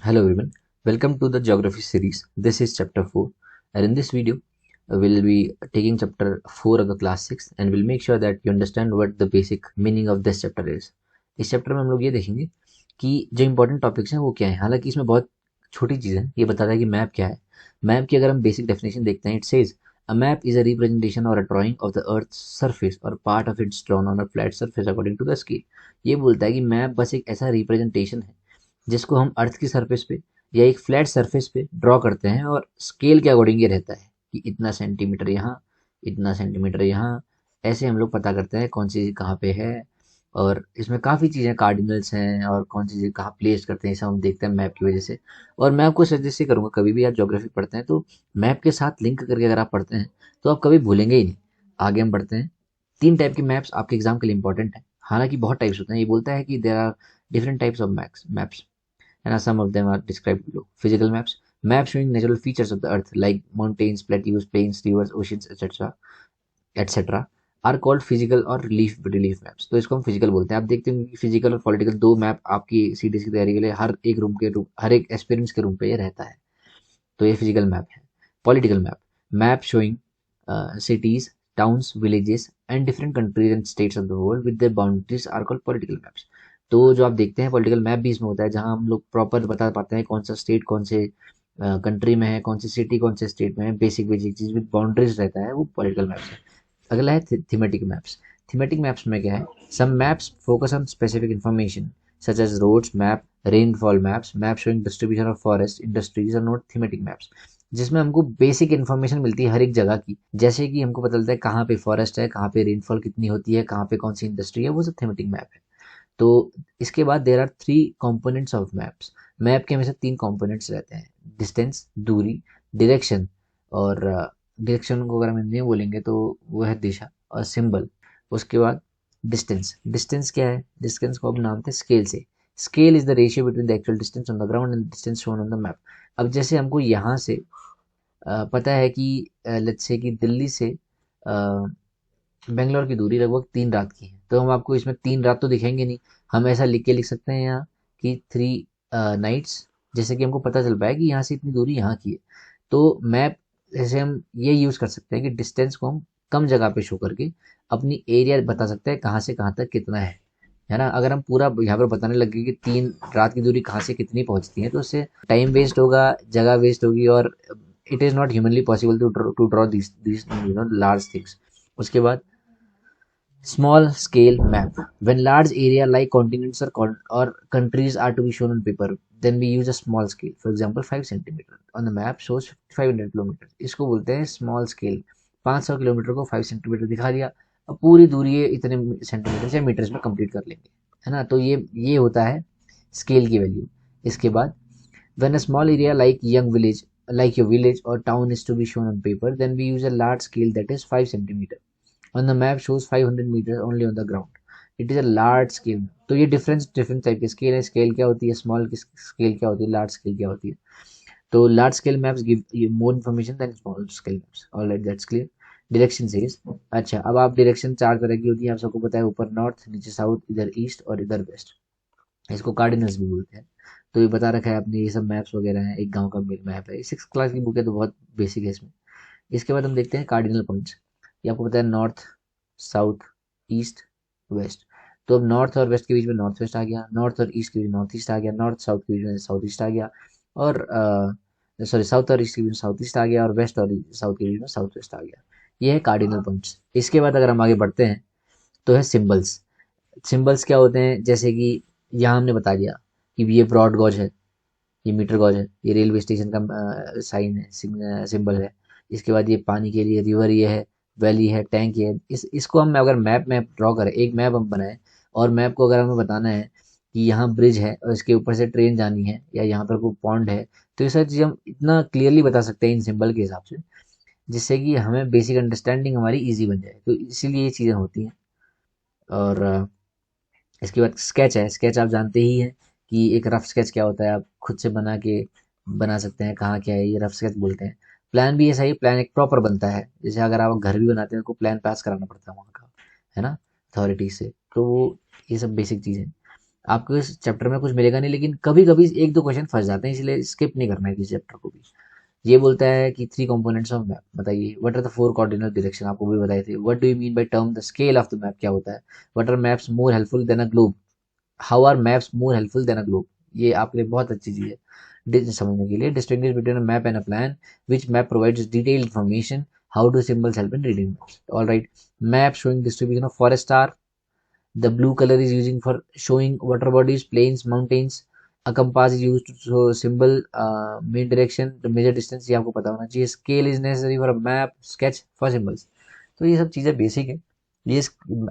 Hello everyone, welcome to the geography series. This is chapter 4 and in this video we'll be taking chapter 4 of the class 6 and we'll make sure that you understand what the basic meaning of this chapter is. इस chapter में हम लोग ये देखेंगे कि जो important topics हैं वो क्या है। हालांकि इसमें बहुत छोटी चीज़ है, ये बताता है कि मैप क्या है। मैप की अगर हम बेसिक डेफिनेशन देखते हैं, it says a map is a representation और a drawing of the earth surface और part of its drawn on a flat surface according to the scale. ये बोलता है कि मैप बस एक ऐसा रिप्रेजेंटेशन है जिसको हम अर्थ की सरफेस पे या एक फ्लैट सरफेस पे ड्रॉ करते हैं और स्केल के अकॉर्डिंग ये रहता है कि इतना सेंटीमीटर यहाँ, इतना सेंटीमीटर यहाँ। ऐसे हम लोग पता करते हैं कौन सी चीज़ कहाँ पे है। और इसमें काफ़ी चीज़ें कार्डिनल्स हैं और कौन सी चीज़ कहाँ प्लेस करते हैं, ये सब हम देखते हैं मैप की वजह से। और मैं आपको सजेस्ट ही करूँगा, कभी भी आप ज्योग्राफी पढ़ते हैं तो मैप के साथ लिंक करके अगर आप पढ़ते हैं तो आप कभी भूलेंगे ही नहीं। आगे हम बढ़ते हैं। 3 टाइप के मैप्स आपके एग्जाम के लिए इंपॉर्टेंट है। हालांकि बहुत टाइप्स होते हैं, ये बोलता है कि there are different types of maps and some of them are described below. Physical maps, maps showing natural features of the earth like mountains, plateaus, plains, rivers, oceans, etc. are called physical और relief maps. तो इसको हम physical बोलते हैं। आप देखते हैं कि फिजिकल और पॉलिटिकल दो मैप आपकी सीटीएस की तैयारी के लिए हर एक एस्पिरेंट्स के रूम पे ये रहता है। तो ये फिजिकल मैप है। Political map, map showing cities, towns, villages and different countries and states of the world with their boundaries are called political maps. तो जो आप देखते हैं पॉलिटिकल मैप भी इसमें होता है, जहां हम लोग प्रॉपर बता पाते हैं कौन सा स्टेट कौन से कंट्री में है, कौन सी सिटी कौन से स्टेट में है। बेसिक बेसिक चीज विद बाउंड्रीज रहता है, वो पॉलिटिकल मैप्स है। अगला है थीमेटिक मैप्स। थीमेटिक मैप्स में क्या है, some maps focus on specific information such as roads map, rainfall maps, map showing distribution of forest industries और नोट थीमेटिक मैप्स, जिसमें हमको बेसिक इन्फॉर्मेशन मिलती है हर एक जगह की। जैसे कि हमको पता चलता है कहाँ पे फॉरेस्ट है, कहाँ पे रेनफॉल कितनी होती है, कहाँ पे कौन सी इंडस्ट्री है, वो सब थीमेटिक मैप है। तो इसके बाद there are 3 components of maps. Map के हमेशा 3 कंपोनेंट्स रहते हैं, डिस्टेंस दूरी, डायरेक्शन। और डायरेक्शन को अगर हम हिंदी में बोलेंगे तो वो है दिशा, और सिंबल। उसके बाद डिस्टेंस। डिस्टेंस क्या है, डिस्टेंस को हम नामते हैं स्केल से। Scale is the ratio between the actual distance on the ground and distance shown on the map. अब जैसे हमको यहाँ से पता है कि लेट्स से कि दिल्ली से बेंगलोर की दूरी लगभग 3 रात की है, तो हम आपको इसमें 3 रात तो दिखेंगे नहीं। हम ऐसा लिख के लिख सकते हैं यहाँ कि 3 नाइट्स, जैसे कि हमको पता चल पाए कि यहाँ से इतनी दूरी यहाँ की है। तो मैप जैसे हम ये यूज़ कर सकते हैं कि डिस्टेंस को हम कम जगह पे शो करके अपनी एरिया बता सकते हैं कहाँ से कहाँ तक कितना है ना। अगर हम पूरा यहाँ पर बताने लगे कि 3 रात की दूरी कहाँ से कितनी पहुँचती है, तो उससे टाइम वेस्ट होगा, जगह वेस्ट होगी, और it is not humanly possible to draw this large things. उसके बाद small scale map. When large area like continents or countries are to be shown on paper, then we use a small scale. For example, 5 centimeter on the map shows 500 kilometre. इसको बोलते हैं small scale. 500 kilometre को 5 centimetre दिखा दिया। अब पूरी दूरी ये इतने सेंटीमीटर या मीटर्स में कंप्लीट कर लेंगे, है ना। तो ये होता है स्केल की वैल्यू। इसके बाद when a small area like your village or town is to be shown on paper, then we use a large scale that is 5 centimeter. On the map shows 500 meters only on the ground. It is a large scale. तो ये different type की scale है। Scale क्या होती है, small scale क्या होती है, लार्ज स्केल क्या होती है। तो large scale maps give you more information than small scale maps. Alright, that's clear. Direction series. अच्छा, अब आप डायरेक्शन 4 तरह की होती है, आप सबको पता है, ऊपर नॉर्थ, नीचे साउथ, इधर ईस्ट और इधर वेस्ट। इसको कार्डिनल्स भी बोलते हैं। तो ये बता रखा है आपने, ये सब मैप्स वगैरह हैं। एक गांव का मैप है, 6 क्लास की बुक है तो बहुत बेसिक है इसमें। इसके बाद हम देखते हैं कार्डिनल पॉइंट्स। ये आपको पता है, नॉर्थ, साउथ, ईस्ट, वेस्ट। तो अब नॉर्थ और वेस्ट के बीच में नॉर्थ वेस्ट आ गया, नॉर्थ और ईस्ट के बीच में नॉर्थ ईस्ट आ गया, नॉर्थ साउथ के बीच में साउथ ईस्ट आ गया, और सॉरी साउथ और ईस्ट के बीच में साउथ ईस्ट आ गया, और वेस्ट और साउथ के बीच में साउथ वेस्ट आ गया। ये है कार्डिनल पॉइंट्स। इसके बाद अगर हम आगे बढ़ते हैं तो है सिंबल्स। सिंबल्स क्या होते हैं, जैसे कि यहाँ हमने बता दिया कि ये ब्रॉड गॉज है, ये मीटर गॉज है, ये रेलवे स्टेशन का साइन है, सिंबल है। इसके बाद ये पानी के लिए रिवर ये है, वैली है, टैंक ये है। इसको हम अगर मैप ड्रॉ करें, एक मैप हम बनाएं, और मैप को अगर हमें बताना है कि यहाँ ब्रिज है और इसके ऊपर से ट्रेन जानी है, या यहाँ पर कोई पॉन्ड है, तो ये सारी चीज़ हम इतना क्लियरली बता सकते हैं इन सिंबल के हिसाब से, जिससे कि हमें बेसिक अंडरस्टैंडिंग हमारी ईजी बन जाए। तो इसीलिए ये चीज़ें होती हैं। और इसके बाद स्केच है। स्केच आप जानते ही हैं कि एक रफ स्केच क्या होता है, आप खुद से बना के बना सकते हैं कहाँ क्या है, ये रफ स्केच बोलते हैं। प्लान भी ऐसा ही, प्लान एक प्रॉपर बनता है। जैसे अगर आप घर भी बनाते हैं, उनको प्लान पास कराना पड़ता है वहाँ का, है ना, अथॉरिटी से। तो वो ये सब बेसिक चीज़ें। आपको इस चैप्टर में कुछ मिलेगा नहीं, लेकिन कभी कभी एक दो क्वेश्चन फंस जाते हैं, इसलिए स्किप नहीं करना है किसी चैप्टर को भी। ये बोलता है कि थ्री कंपोनेंट्स ऑफ मैप बताइए, what are the four coordinate direction, आपको भी बताए थे। What do you mean by term the scale of the map, क्या होता है। What are maps more helpful than a globe, how are maps more helpful than a globe. ये आपके लिए बहुत अच्छी चीज है समझने के लिए। Distinguish between a map and a plan, which map provides detailed information, how do symbols help in reading. All right, map showing distribution of forest are, the blue color is using for showing water bodies, plains, mountains. A compass is used to show symbol, main direction, the major distance, ये आपको पता होना चाहिए। Scale is necessary for a map, sketch for symbols। तो ये सब चीज़ें basic है। ये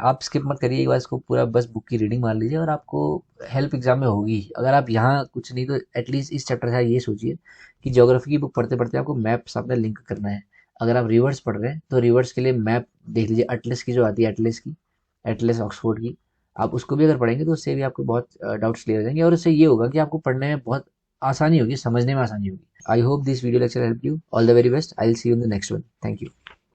आप स्किप मत करिए, एक बार इसको पूरा बस बुक की रीडिंग मार लीजिए और आपको हेल्प एग्जाम में होगी। अगर आप यहाँ कुछ नहीं तो एटलीस्ट इस चैप्टर से ये सोचिए कि ज्योग्राफी की बुक पढ़ते पढ़ते आपको मैप सामने लिंक करना है। अगर आप रिवर्स पढ़ रहे हैं तो रिवर्स के लिए मैप देख लीजिए, एटलस की जो आती है, एटलस की, एटलस ऑक्सफोर्ड की, आप उसको भी अगर पढ़ेंगे तो उससे भी आपको बहुत डाउट्स क्लियर हो जाएंगे, और उससे ये होगा कि आपको पढ़ने में बहुत आसानी होगी, समझने में आसानी होगी। I hope this video lecture help you. All the very best. I will see you in the next one. Thank you.